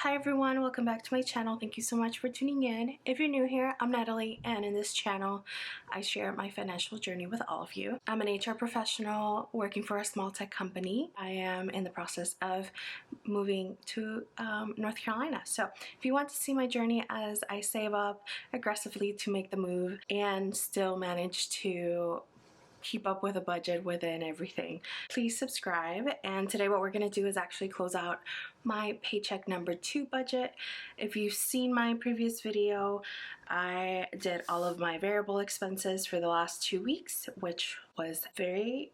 Hi everyone, welcome back to my channel. Thank you so much for tuning in. If you're new here, I'm Natalie, and in this channel I share my financial journey with all of you. I'm an HR professional working for a small tech company. I am in the process of moving to North Carolina. So if you want to see my journey as I save up aggressively to make the move and still manage to keep up with a budget within everything, please subscribe. And today what we're going to do is actually close out my paycheck number 2 budget. If you've seen my previous video, I did all of my variable expenses for the last 2 weeks, which was very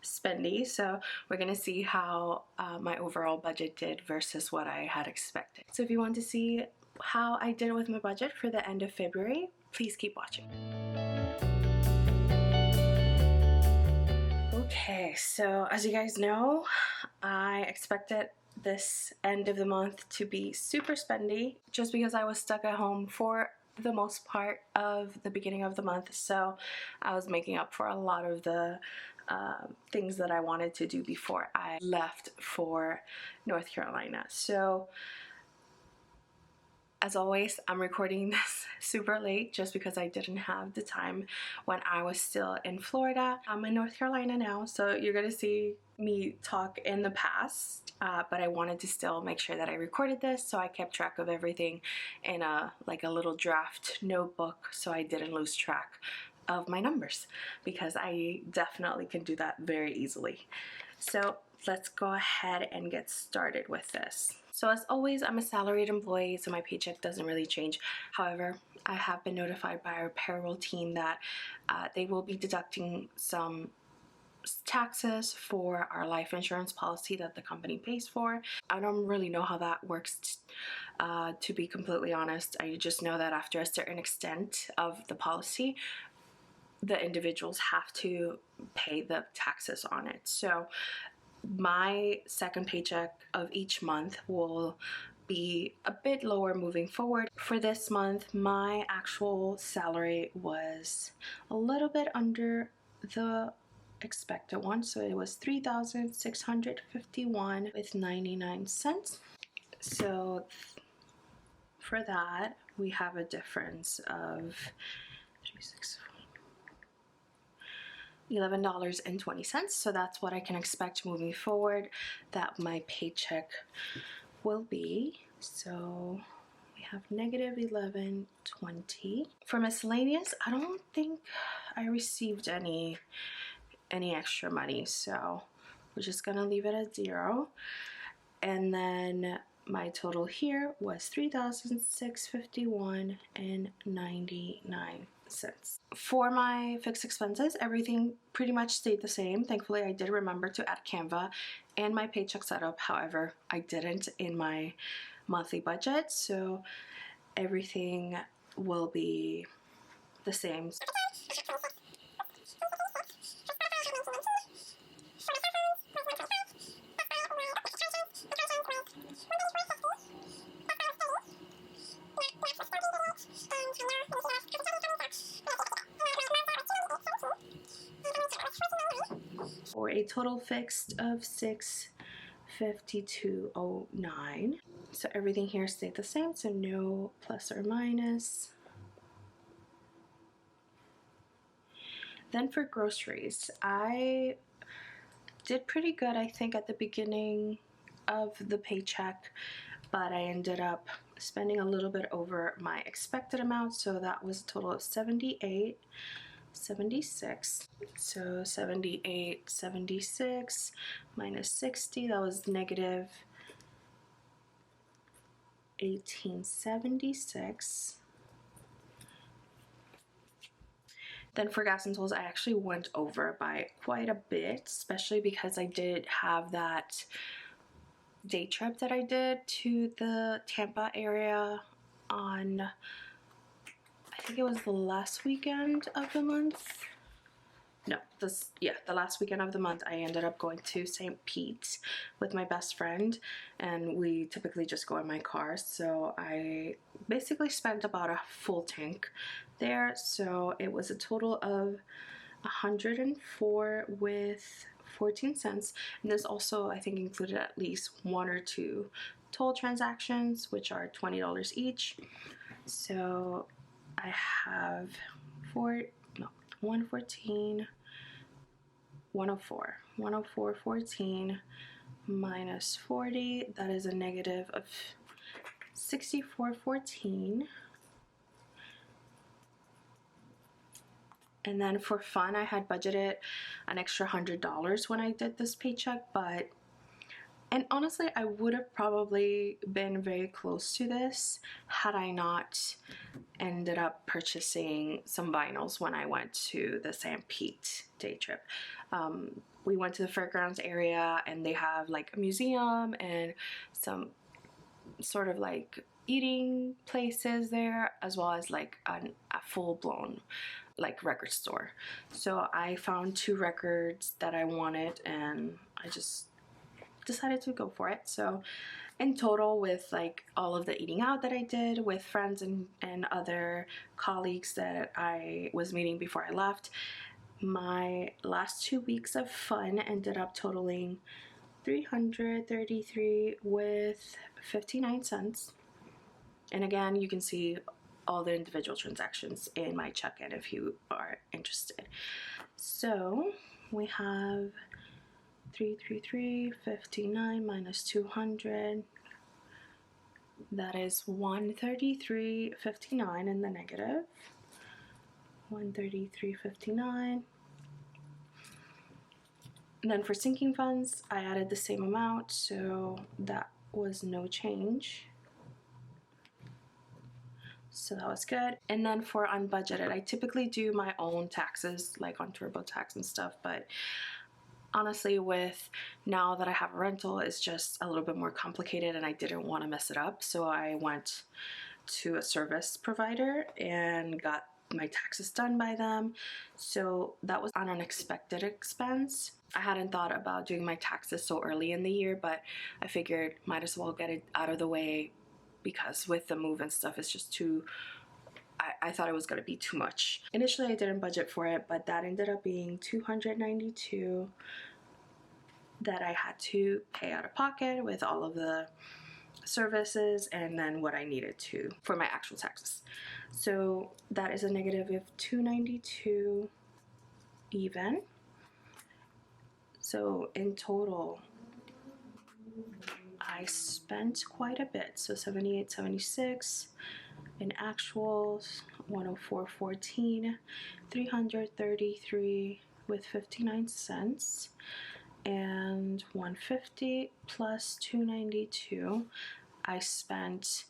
spendy. So we're going to see how my overall budget did versus what I had expected. So if you want to see how I did with my budget for the end of February, please keep watching. Okay, so as you guys know, I expected this end of the month to be super spendy just because I was stuck at home for the most part of the beginning of the month. So I was making up for a lot of the things that I wanted to do before I left for North Carolina. So as always, I'm recording this super late just because I didn't have the time when I was still in Florida. I'm in North Carolina now, so you're gonna see me talk in the past, but I wanted to still make sure that I recorded this, so I kept track of everything in a little draft notebook so I didn't lose track of my numbers, because I definitely can do that very easily. So let's go ahead and get started with this. So as always, I'm a salaried employee, so my paycheck doesn't really change. However, I have been notified by our payroll team that they will be deducting some taxes for our life insurance policy that the company pays for. I don't really know how that works, to be completely honest. I just know that after a certain extent of the policy, the individuals have to pay the taxes on it. So my second paycheck of each month will be a bit lower moving forward. For this month, my actual salary was a little bit under the expected one, so it was $3,651 with 99 cents. So for that, we have a difference of $11.20. So that's what I can expect moving forward that my paycheck will be. So we have negative $11.20. For miscellaneous, I don't think I received any extra money, so we're just gonna leave it at 0. And then my total here was $3,651 and 99 cents. For my fixed expenses, everything pretty much stayed the same. Thankfully, I did remember to add Canva and my paycheck setup. However, I didn't in my monthly budget, so everything will be the same. For a total fixed of $652.09. So everything here stayed the same, so no plus or minus. Then for groceries, I did pretty good, I think, at the beginning of the paycheck, but I ended up spending a little bit over my expected amount, so that was a total of $78.76. So $78.76 minus 60, that was negative $18.76. Then for gas and tolls, I actually went over by quite a bit, especially because I did have that day trip that I did to the Tampa area on, I think it was the last weekend of the month. No, the last weekend of the month, I ended up going to St. Pete with my best friend, and we typically just go in my car, so I basically spent about a full tank there. So it was a total of 104 with 14 cents, and this also, I think, included at least 1 or 2 toll transactions, which are $20 each. So I have 114, 104, 104.14 minus 40, that is a negative of 64.14. And then for fun, I had budgeted an extra $100 when I did this paycheck, and honestly, I would have probably been very close to this had I not ended up purchasing some vinyls when I went to the St. Pete day trip. We went to the fairgrounds area, and they have like a museum and some sort of like eating places there, as well as like a full-blown like record store. So I found 2 records that I wanted, and I just decided to go for it. So in total, with like all of the eating out that I did with friends and other colleagues that I was meeting before I left, my last 2 weeks of fun ended up totaling $333 with 59 cents. And again, you can see all the individual transactions in my check-in if you are interested. So we have 333.59 minus 200. That is 133.59 in the negative. 133.59. And then for sinking funds, I added the same amount, so that was no change. So that was good. And then for unbudgeted, I typically do my own taxes, like on TurboTax and stuff, but honestly, with now that I have a rental, it's just a little bit more complicated, and I didn't want to mess it up. So I went to a service provider and got my taxes done by them. So that was an unexpected expense. I hadn't thought about doing my taxes so early in the year, but I figured might as well get it out of the way, because with the move and stuff, it's just too, I thought it was going to be too much. Initially, I didn't budget for it, but that ended up being $292 that I had to pay out of pocket with all of the services and then what I needed to for my actual taxes. So that is a negative of $292 even. So in total, I spent quite a bit. So $78.76 in actuals, $104.14, $333 with 59 cents, and $150 plus $292. I spent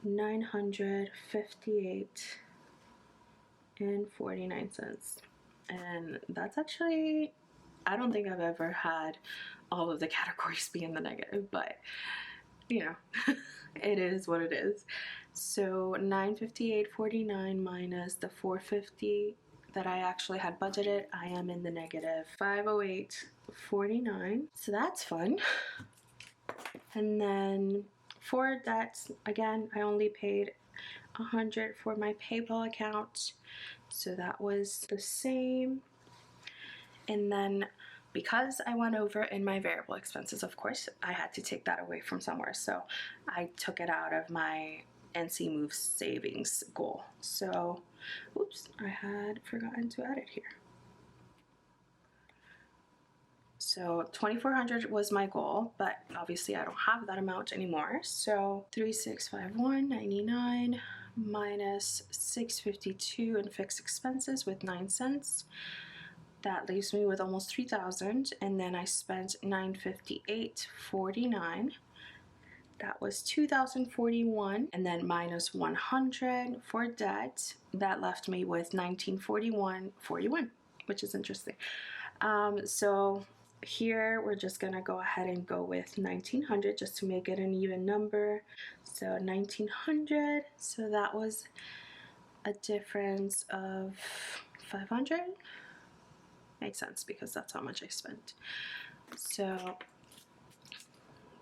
$958 and 49 cents, and that's actually, I don't think I've ever had all of the categories be in the negative, but you know, it is what it is. So $958.49 minus the $450 that I actually had budgeted, I am in the negative $508.49. So that's fun. And then for that, again, I only paid $100 for my PayPal account, so that was the same. And then because I went over in my variable expenses, of course, I had to take that away from somewhere. So I took it out of my NC Move savings goal. So, oops, I had forgotten to add it here. So $2,400 was my goal, but obviously I don't have that amount anymore. So $3,651.99 minus $652 in fixed expenses with 9 cents. That leaves me with almost $3,000, and then I spent $958.49. That was $2,041, and then minus $100 for debt. That left me with $1,941.41, which is interesting. So here we're just gonna go ahead and go with $1,900 just to make it an even number. So $1,900. So that was a difference of $500. Makes sense because that's how much I spent. So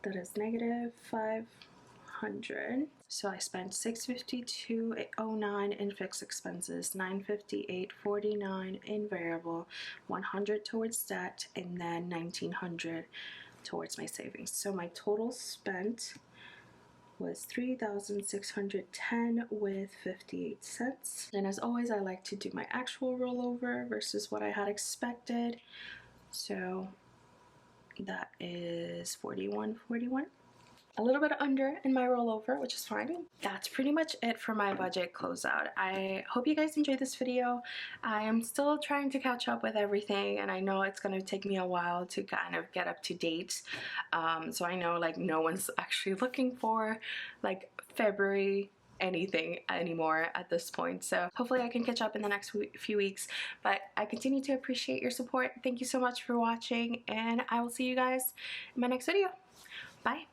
that is negative $500. So I spent $652.09 in fixed expenses, $958.49 in variable, $100 towards debt, and then $1,900 towards my savings. So my total spent was $3,610 with 58 cents. And as always, I like to do my actual rollover versus what I had expected. So that is $41.41. A little bit under in my rollover, which is fine. That's pretty much it for my budget closeout. I hope you guys enjoyed this video. I am still trying to catch up with everything, and I know it's going to take me a while to kind of get up to date. So I know like no one's actually looking for like February anything anymore at this point, so hopefully I can catch up in the next few weeks. But I continue to appreciate your support. Thank you so much for watching, and I will see you guys in my next video. Bye.